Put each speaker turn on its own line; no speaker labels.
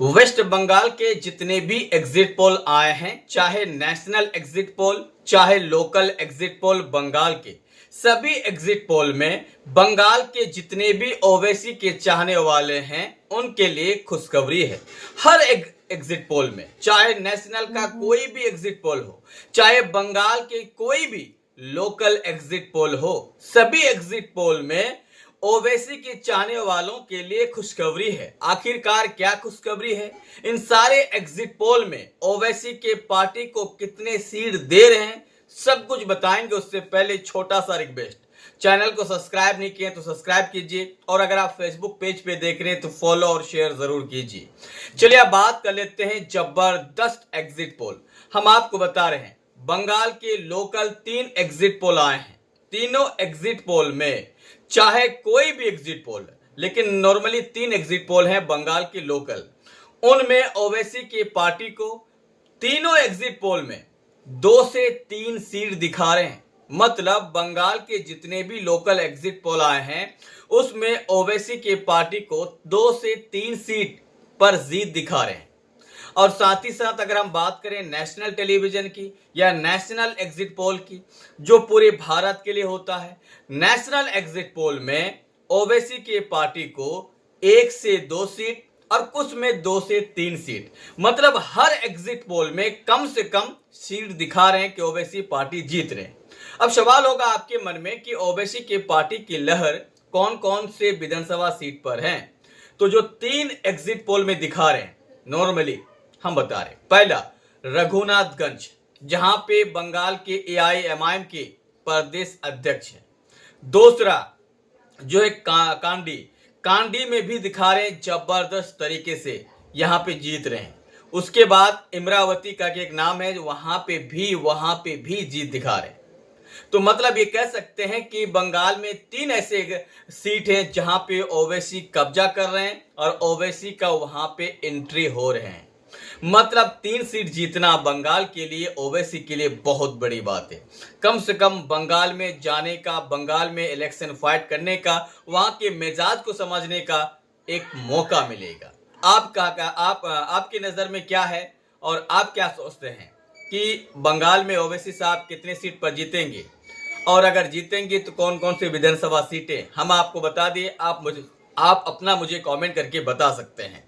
Waste Bengal के जितने भी एग्जिट पोल आए हैं, चाहे नेशनल एग्जिट पोल चाहे लोकल एग्जिट पोल बंगाल के, सभी एग्जिट पोल में बंगाल के जितने भी ओवैसी के चाहने वाले हैं उनके लिए खुशखबरी है। हर एग्जिट पोल में, चाहे नेशनल का कोई भी एग्जिट पोल हो, चाहे बंगाल के कोई भी लोकल एग्जिट पोल हो, सभी एग्जिट पोल में ओवैसी के चाहने वालों के लिए खुशखबरी है। आखिरकार क्या खुशखबरी है? इन सारे एग्जिट पोल में ओवैसी के पार्टी को कितने सीट दे रहे हैं, सब कुछ बताएंगे। उससे पहले छोटा सा रिक्वेस्ट, चैनल को सब्सक्राइब नहीं किए तो सब्सक्राइब कीजिए, और अगर आप फेसबुक पेज पे देख रहे हैं तो फॉलो और शेयर जरूर कीजिए। चलिए अब बात कर लेते हैं जबरदस्त एग्जिट पोल। हम आपको बता रहे हैं बंगाल के लोकल 3 एग्जिट पोल आए हैं। तीनों एग्जिट पोल में, चाहे कोई भी एग्जिट पोल है, लेकिन नॉर्मली 3 एग्जिट पोल हैं बंगाल के लोकल, उनमें ओवैसी की पार्टी को तीनों एग्जिट पोल में 2 से 3 सीट दिखा रहे हैं। मतलब बंगाल के जितने भी लोकल एग्जिट पोल आए हैं उसमें ओवैसी की पार्टी को 2 से 3 सीट पर जीत दिखा रहे हैं। और साथ ही साथ अगर हम बात करें नेशनल टेलीविजन की या नेशनल एग्जिट पोल की, जो पूरे भारत के लिए होता है, नेशनल एग्जिट पोल में ओवैसी की पार्टी को 1 से 2 सीट और कुछ में 2 से 3 सीट, मतलब हर एग्जिट पोल में कम से कम सीट दिखा रहे हैं कि ओवैसी पार्टी जीत रहे हैं। अब सवाल होगा आपके मन में कि ओवैसी की पार्टी की लहर कौन कौन से विधानसभा सीट पर है। तो जो 3 एग्जिट पोल में दिखा रहे हैं नॉर्मली हम बता रहे, पहला रघुनाथगंज, जहां पे बंगाल के एआईएमआईएम के प्रदेश अध्यक्ष है। दूसरा जो है कांडी में भी दिखा रहे हैं जबरदस्त तरीके से यहां पे जीत रहे हैं। उसके बाद इमरावती का एक नाम है, वहां पे भी जीत दिखा रहे हैं। तो मतलब ये कह सकते हैं कि बंगाल में 3 ऐसे सीट हैं जहां पे ओवैसी कब्जा कर रहे हैं और ओवैसी का वहां पे एंट्री हो रहे हैं। मतलब 3 सीट जीतना बंगाल के लिए, ओवैसी के लिए बहुत बड़ी बात है। कम से कम बंगाल में जाने का, बंगाल में इलेक्शन फाइट करने का, वहां के मिजाज को समझने का एक मौका मिलेगा। आपकी नजर में क्या है और आप क्या सोचते हैं कि बंगाल में ओवैसी साहब कितने सीट पर जीतेंगे, और अगर जीतेंगे तो कौन कौन से विधानसभा सीटें हम आपको बता दिए। आप अपना मुझे कमेंट करके बता सकते हैं।